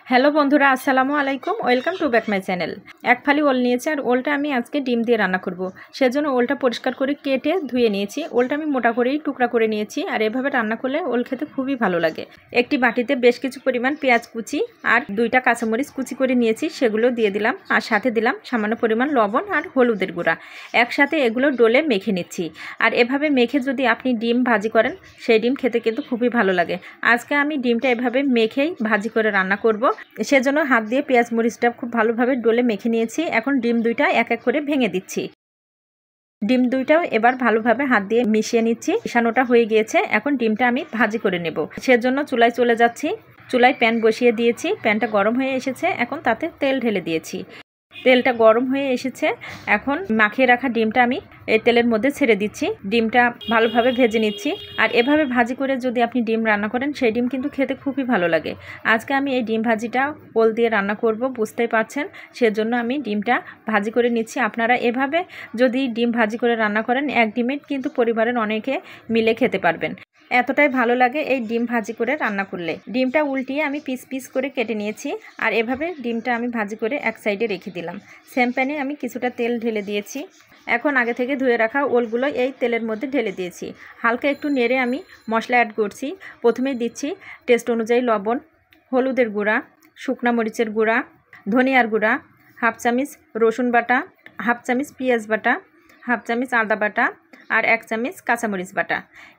Hello বন্ধুরা, আসসালামু আলাইকুম। Welcome to back my channel. এক ফালি ওল নিয়েছি আর ওলটা আমি আজকে ডিম দিয়ে রান্না করব। সেজন্য ওলটা পরিষ্কার করে কেটে ধুয়ে নিয়েছি। ওলটা আমি মোটা করেই টুকরা করে নিয়েছি আর এভাবে রান্না করলে ওল খেতে খুবই ভালো লাগে। একটি বাটিতে বেশ কিছু পরিমাণ পেঁয়াজ কুচি আর 2টা কাঁচামরিচ কুচি করে নিয়েছি, সেগুলো দিয়ে দিলাম। আর সাথে দিলাম সামান্য পরিমাণ লবণ আর হলুদের গুঁড়া। একসাথে এগুলো ডলে মেখে নিচ্ছি। আর এভাবে মেখে যদি আপনি ডিম ভাজি করেন, সেই ডিম খেতে কিন্তু খুবই ভালো লাগে। আজকে আমি ডিমটা এভাবে মেখেই ভাজি করে রান্না করব। সেজন্য হাত দিয়ে পেঁয়াজ মরিচটা খুব ভালোভাবে ডলে মেখে নিয়েছি। এখন ডিম দুইটা এক এক করে ভেঙে দিচ্ছি। ডিম দুইটাও এবার ভালোভাবে হাত দিয়ে মিশিয়ে নিচ্ছি। মিশানোটা হয়ে গিয়েছে, এখন ডিমটা আমি ভাজি করে নেব। সেজন্য চুলায় চলে যাচ্ছি। চুলায় প্যান বসিয়ে দিয়েছি। প্যানটা গরম হয়ে এসেছে, এখন তাতে তেল ঢেলে দিয়েছি। তেলটা গরম হয়ে এসেছে, এখন মাখিয়ে রাখা ডিমটা আমি এই তেলের মধ্যে ছেড়ে দিচ্ছি। ডিমটা ভালোভাবে ভেজে নিচ্ছি। আর এভাবে ভাজি করে যদি আপনি ডিম রান্না করেন, সেই ডিম কিন্তু খেতে খুবই ভালো লাগে। আজকে আমি এই ডিম ভাজিটা ওল দিয়ে রান্না করব, বুঝতেই পারছেন। সেজন্য আমি ডিমটা ভাজি করে নিচ্ছি। আপনারা এভাবে যদি ডিম ভাজি করে রান্না করেন, এক ডিমে কিন্তু পরিবারের অনেকে মিলে খেতে পারবেন। এতটাই ভালো লাগে এই ডিম ভাজি করে রান্না করলে। ডিমটা উল্টিয়ে আমি পিস পিস করে কেটে নিয়েছি। আর এভাবে ডিমটা আমি ভাজি করে এক সাইডে রেখে দিলাম। সেম প্যানে আমি কিছুটা তেল ঢেলে দিয়েছি। এখন আগে থেকে ধুয়ে রাখা ওলগুলো এই তেলের মধ্যে ঢেলে দিয়েছি। হালকা একটু নেড়ে আমি মশলা অ্যাড করছি। প্রথমেই দিচ্ছি টেস্ট অনুযায়ী লবণ, হলুদের গুঁড়া, শুকনা মরিচের গুঁড়া, ধনিয়ার গুঁড়া, হাফ চামচ রসুন বাটা, হাফ চামচ পেঁয়াজ বাটা, হাফ চামচ আদা বাটা আর 1 চামচ কাঁচামরিচ বাটা।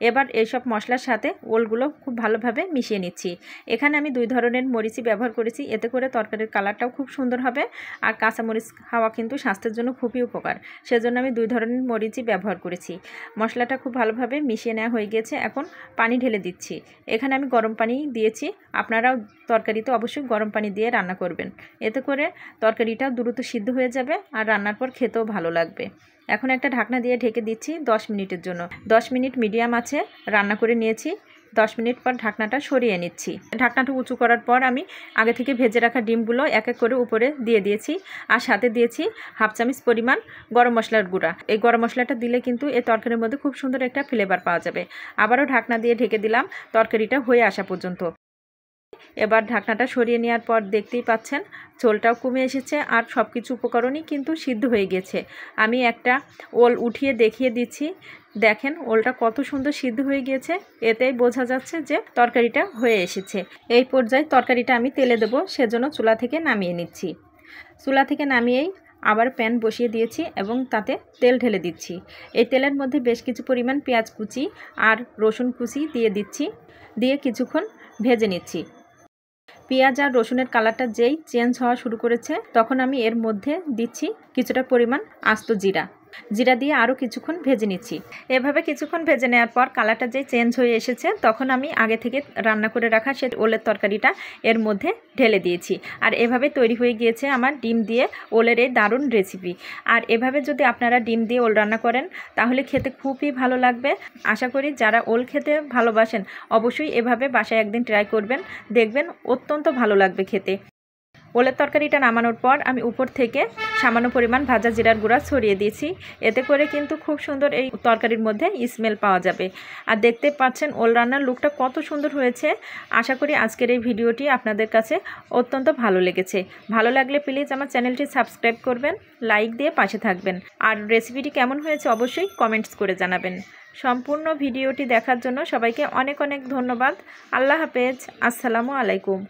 এবার এইসব মশলার সাথে ওলগুলো খুব ভালোভাবে মিশিয়ে নিচ্ছি। এখানে আমি 2 ধরনের মরিচই ব্যবহার করেছি, এতে করে তরকারির কালারটাও খুব সুন্দর হবে। আর কাঁচামরিচ খাওয়া কিন্তু স্বাস্থ্যের জন্য খুবই উপকার, সেজন্য আমি 2 ধরনের মরিচই ব্যবহার করেছি। মশলাটা খুব ভালোভাবে মিশিয়ে নেওয়া হয়ে গেছে, এখন পানি ঢেলে দিচ্ছি। এখানে আমি গরম পানি দিয়েছি। আপনারাও তরকারিতে অবশ্যই গরম পানি দিয়ে রান্না করবেন, এতে করে তরকারিটা দ্রুত সিদ্ধ হয়ে যাবে আর রান্নার পর খেতেও ভালো লাগবে। এখন একটা ঢাকনা দিয়ে ঢেকে দিচ্ছি 10 মিনিটের জন্য। 10 মিনিট মিডিয়াম আছে রান্না করে নিয়েছি। 10 মিনিট পর ঢাকনাটা সরিয়ে নিচ্ছি। ঢাকনাটা উঁচু করার পর আমি আগে থেকে ভেজে রাখা ডিমগুলো এক এক করে উপরে দিয়ে দিয়েছি। আর সাথে দিয়েছি হাফ চামচ পরিমাণ গরম মশলার গুঁড়া। এই গরম মশলাটা দিলে কিন্তু এই তরকারির মধ্যে খুব সুন্দর একটা ফ্লেভার পাওয়া যাবে। আবারও ঢাকনা দিয়ে ঢেকে দিলাম তরকারিটা হয়ে আসা পর্যন্ত। এবার ঢাকনাটা সরিয়ে নেওয়ার পর দেখতেই পাচ্ছেন ঝোলটাও কমে এসেছে আর সব কিছু উপকরণই কিন্তু সিদ্ধ হয়ে গেছে। আমি একটা ওল উঠিয়ে দেখিয়ে দিচ্ছি। দেখেন ওলটা কত সুন্দর সিদ্ধ হয়ে গিয়েছে, এতেই বোঝা যাচ্ছে যে তরকারিটা হয়ে এসেছে। এই পর্যায়ে তরকারিটা আমি তেলে দেবো, সেজন্য চুলা থেকে নামিয়ে নিচ্ছি। চুলা থেকে নামিয়েই আবার প্যান বসিয়ে দিয়েছি এবং তাতে তেল ঢেলে দিচ্ছি। এই তেলের মধ্যে বেশ কিছু পরিমাণ পেঁয়াজ কুচি আর রসুন কুচি দিয়ে দিচ্ছি। দিয়ে কিছুক্ষণ ভেজে নিচ্ছি। পেঁয়াজ আর রসুনের কালারটা যেই চেঞ্জ হওয়া শুরু করেছে, তখন আমি এর মধ্যে দিচ্ছি কিছুটা পরিমাণ আস্ত জিরা দিয়ে আরও কিছুক্ষণ ভেজে নিচ্ছি। এভাবে কিছুক্ষণ ভেজে নেওয়ার পর কালারটা যেই চেঞ্জ হয়ে এসেছে, তখন আমি আগে থেকে রান্না করে রাখা সেই ওলের তরকারিটা এর মধ্যে ঢেলে দিয়েছি। আর এভাবে তৈরি হয়ে গিয়েছে আমার ডিম দিয়ে ওলের এই দারুণ রেসিপি। আর এভাবে যদি আপনারা ডিম দিয়ে ওল রান্না করেন, তাহলে খেতে খুবই ভালো লাগবে। আশা করি যারা ওল খেতে ভালোবাসেন, অবশ্যই এভাবে বাসায় একদিন ট্রাই করবেন, দেখবেন অত্যন্ত ভালো লাগবে খেতে। ওলের তরকারিটা নামানোর পর আমি উপর থেকে সামান্য পরিমাণ ভাজা জিরার গুঁড়া ছড়িয়ে দিয়েছি। এতে করে কিন্তু খুব সুন্দর এই তরকারির মধ্যে স্মেল পাওয়া যাবে। আর দেখতে পাচ্ছেন ওল রান্নার লুকটা কত সুন্দর হয়েছে। আশা করি আজকের এই ভিডিওটি আপনাদের কাছে অত্যন্ত ভালো লেগেছে। ভালো লাগলে প্লিজ আমার চ্যানেলটি সাবস্ক্রাইব করবেন, লাইক দিয়ে পাশে থাকবেন। আর রেসিপিটি কেমন হয়েছে অবশ্যই কমেন্টস করে জানাবেন। সম্পূর্ণ ভিডিওটি দেখার জন্য সবাইকে অনেক অনেক ধন্যবাদ। আল্লাহ হাফেজ। আসসালামু আলাইকুম।